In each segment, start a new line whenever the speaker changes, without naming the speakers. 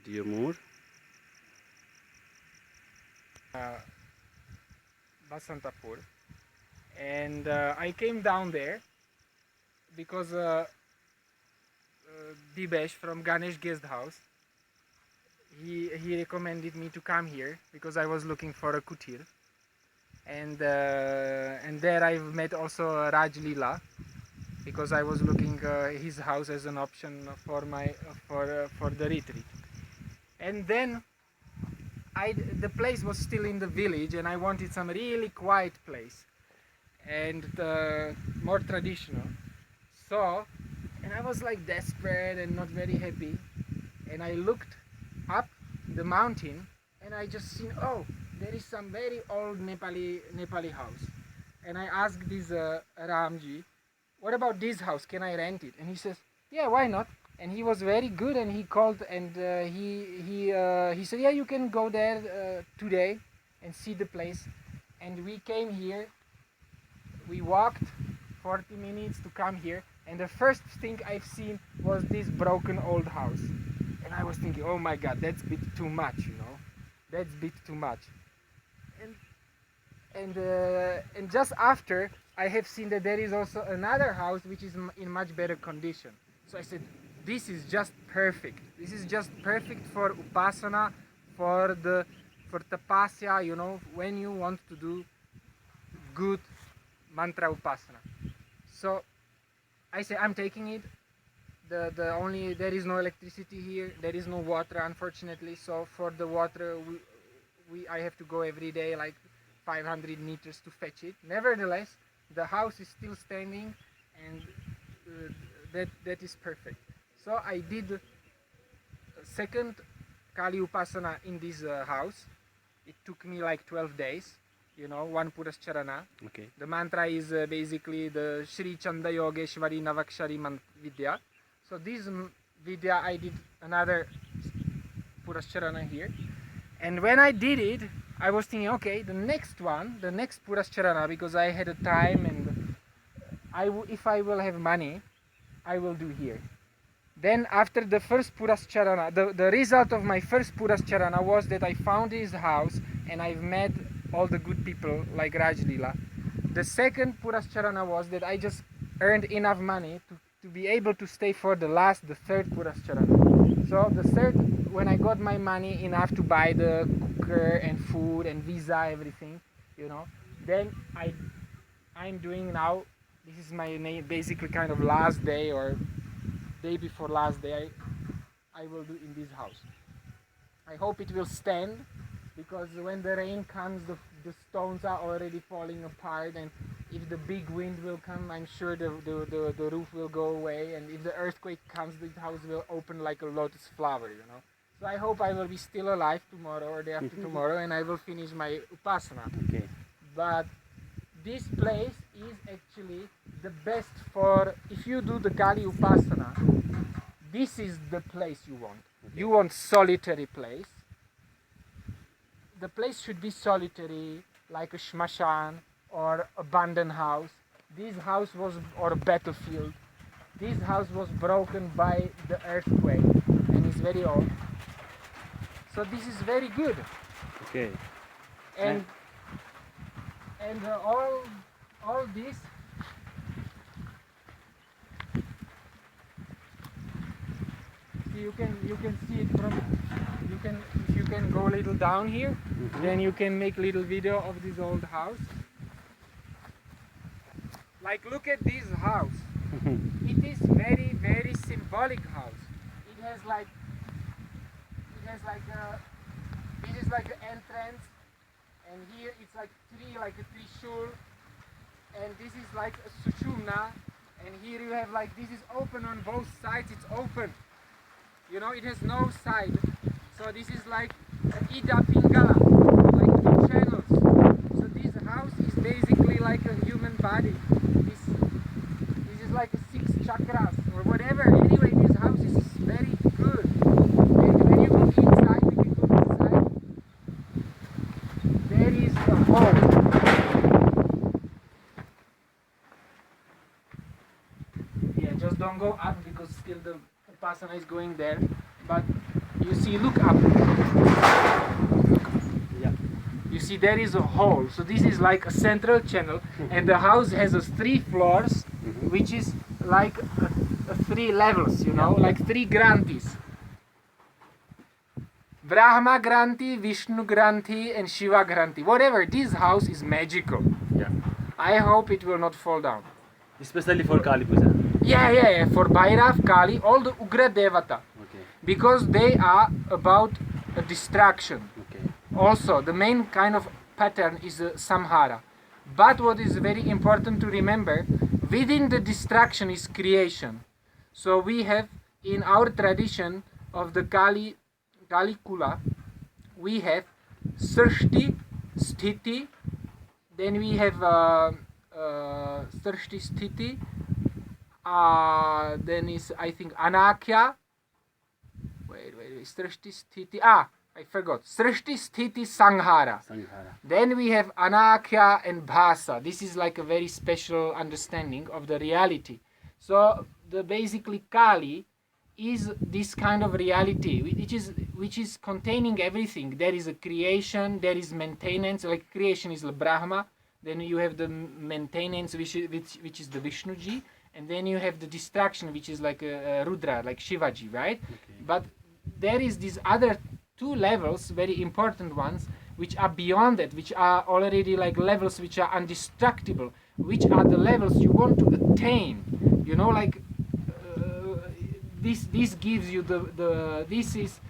Dear Moore.
Basantapur, and I came down there because Dibesh from Ganesh Guest House, he recommended me to come here because I was looking for a kutir, and there I met also Raj Leela because I was looking his house as an option for my for the retreat, and then the place was still in the village and I wanted some really quiet place and more traditional. So, and I was like desperate and not very happy. And I looked up the mountain and I just seen, oh, there is some very old Nepali house. And I asked this Ramji, what about this house? Can I rent it? And he says, yeah, why not? And he was very good and he called and he said, yeah, you can go there today and see the place. And we came here, we walked 40 minutes to come here, and the first thing I've seen was this broken old house. And I was thinking, oh my god, that's a bit too much, you know, that's a bit too much. And just after, I have seen that there is also another house which is in much better condition. So I said, this is just perfect. This is just perfect for upasana, for tapasya, you know, when you want to do good mantra upasana. So I say, I'm taking it. The only, there is no electricity here, there is no water unfortunately, so for the water I have to go every day like 500 meters to fetch it. Nevertheless, the house is still standing, and that is perfect. So I did second Kali Upasana in this house. It took me like 12 days, you know, one Purascharana.
Okay.
The mantra is basically the Shri Chanda Yogeshwari Navakshari Vidya. So this Vidya I did another Purascharana here. And when I did it, I was thinking, okay, the next Purascharana, because I had a time and if I will have money, I will do here. Then after the first Purascharana, the result of my first Purascharana was that I found his house and I've met all the good people like Raj Leela. The second Purascharana was that I just earned enough money to be able to stay for the third Purascharana. So the third, when I got my money enough to buy the cooker and food and visa, everything, you know, then I'm doing now, this is my basically kind of last day or day before last day I will do in this house. I hope it will stand, because when the rain comes, the stones are already falling apart, and if the big wind will come, I'm sure the roof will go away, and if the earthquake comes, the house will open like a lotus flower, you know. So I hope I will be still alive tomorrow or day after tomorrow, and I will finish my upasana.
Okay.
But this place is actually the best for, if you do the Kali Upasana, this is the place you want.
Okay.
You want solitary place. The place should be solitary, like a shmashan or abandoned house. This house was, or a battlefield. This house was broken by the earthquake and is very old. So this is very good.
Okay.
And all this, see, you can see it from, if you can go a little down here, then you can make little video of this old house. Like, look at this house. It is very, very symbolic house. It has like this is like the entrance, and here it's like a trishul, and this is like a sushumna, and here you have like, this is open on both sides, it's open. You know, it has no side. So this is like an Ida Pingala, like two channels. So this house is basically like a human body. This is like a 6 chakras or whatever. Anyway, this house is very good. And when you go inside, we can go inside. There is a hole. Yeah, just don't go up because still the Upasana is going there. But you see, look up.
Yeah.
You see, there is a hole. So this is like a central channel, and the house has 3 floors, which is like 3 levels, you know, like 3 granthis. Brahma Granthi, Vishnu Granthi, and Shiva Granthi. Whatever, this house is magical.
Yeah.
I hope it will not fall down.
Especially for Kali Puja.
Yeah. For Bhairav, Kali, all the Ugra Devata.
Okay.
Because they are about a distraction.
Okay.
Also, the main kind of pattern is samhara. But what is very important to remember, within the distraction is creation. So we have in our tradition of the Kali Kula, we have Srishti, Sthiti, then we have Srishti, Sthiti, then is I think Anakya. Wait, Srishti, Sthiti, I forgot. Srishti, Sthiti, Sanghara. Then we have Anakya and Bhasa. This is like a very special understanding of the reality. So the basically Kali is this kind of reality which is containing everything. There is a creation, there is maintenance, like creation is the Brahma, then you have the maintenance which is the Vishnuji, and then you have the distraction which is like a Rudra, like Shivaji, right? Okay. But there is these other 2 levels, very important ones, which are beyond that, which are already like levels which are indestructible, which are the levels you want to attain, you know, like this gives you this is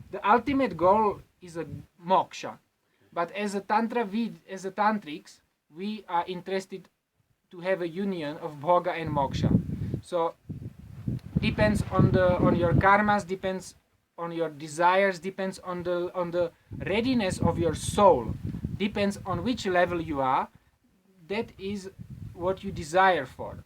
the ultimate goal is a moksha. But as a tantrics, we are interested to have a union of bhoga and moksha. So depends on your karmas, depends on your desires, depends on the readiness of your soul, depends on which level you are. That is what you desire for.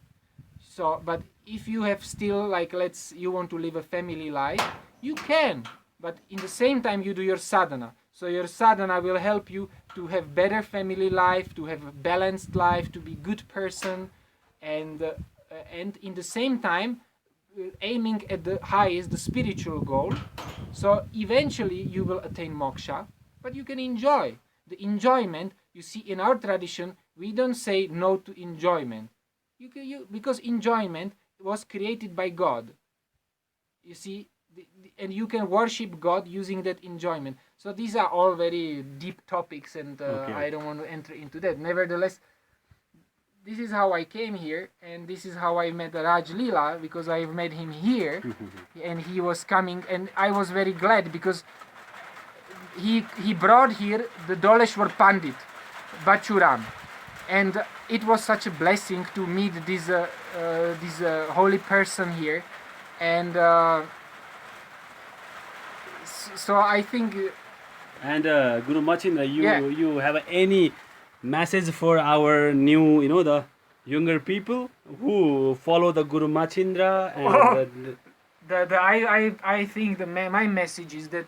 So, but if you have still like you want to live a family life, you can. But in the same time, you do your sadhana. So your sadhana will help you to have better family life, to have a balanced life, to be good person, and in the same time, aiming at the highest, the spiritual goal. So eventually you will attain moksha, but you can enjoy. The enjoyment, you see, in our tradition, we don't say no to enjoyment. Because enjoyment was created by God. You see, and you can worship God using that enjoyment. So these are all very deep topics, and I don't want to enter into that. Nevertheless, this is how I came here, and this is how I met Raj Leela, because I've met him here, and he was coming, and I was very glad because he brought here the Doleshwar Pandit, Bachuram, and it was such a blessing to meet this holy person here, and so I think.
And Guru Machindra, you have any message for our new, the younger people who follow the Guru Machindra? And
I think my message is that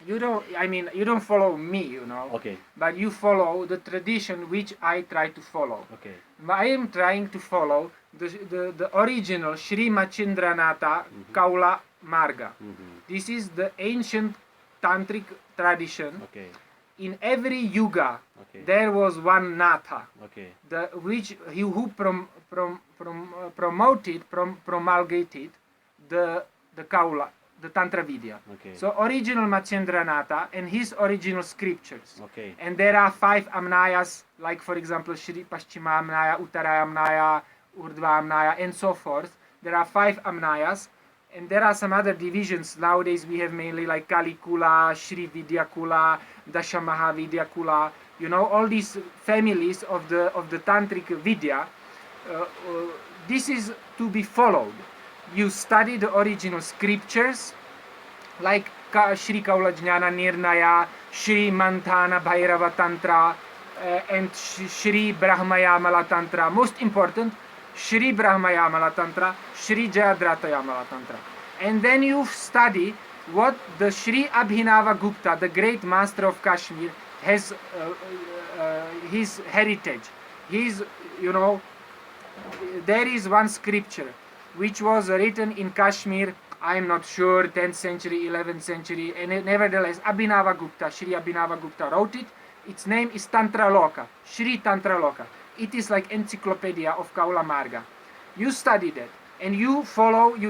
you don't follow me,
Okay.
but you follow the tradition which I try to follow.
Okay.
I am trying to follow the original Sri Machindranatha Kaula Marga. This is the ancient tantric tradition.
Okay.
In every yuga, there was one Natha, who promulgated the Kaula, the Tantra Vidya.
Okay.
So original Machendranatha and his original scriptures.
Okay.
And there are 5 Amnayas, like for example Shri Paschima Amnaya, Uttaraya Amnaya, Urdhva Amnaya, and so forth. There are 5 Amnayas. And there are some other divisions. Nowadays we have mainly like Kali Kula, Shri Vidya Kula, Dashamaha Vidya Kula. All these families of the Tantric Vidya. This is to be followed. You study the original scriptures, like Shri Kaula Jnana Nirnaya, Shri Manthana Bhairava Tantra, and Shri Brahmayamala Tantra. Most important, Shri Brahmayamala Tantra, Shri Jayadratayamala Tantra. And then you study what the Shri Abhinava Gupta, the great master of Kashmir, has his heritage. There is one scripture which was written in Kashmir I'm not sure, 10th century, 11th century, and nevertheless, Abhinavagupta, Sri Abhinavagupta wrote it. Its name is Tantraloka, Sri Tantraloka. It is like encyclopedia of Kaula Marga. You study that, and you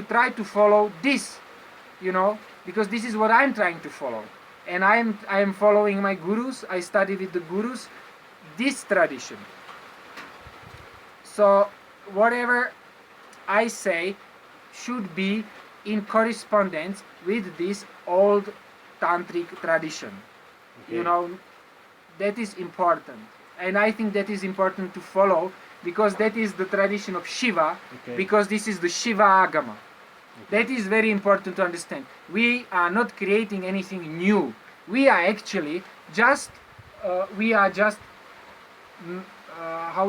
try to follow this, because this is what I'm trying to follow. And I am following my gurus, I study with the gurus, this tradition. So whatever I say should be in correspondence with this old tantric tradition.
Okay.
That is important. And I think that is important to follow, because that is the tradition of Shiva,
Okay.
because this is the Shiva Agama. That is very important to understand. We are not creating anything new. We are actually just, how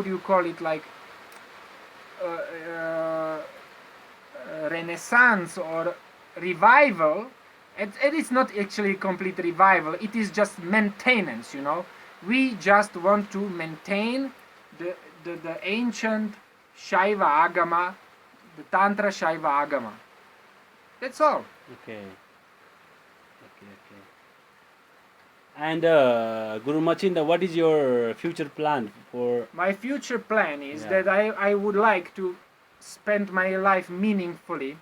do you call it, like renaissance or revival. It is not actually complete revival, it is just maintenance, We just want to maintain the ancient Shaiva Agama, the Tantra Shaiva Agama. That's all.
Okay. And Guru Machinda, what is your future plan for?
My future plan is
Yeah.
that I would like to spend my life meaningfully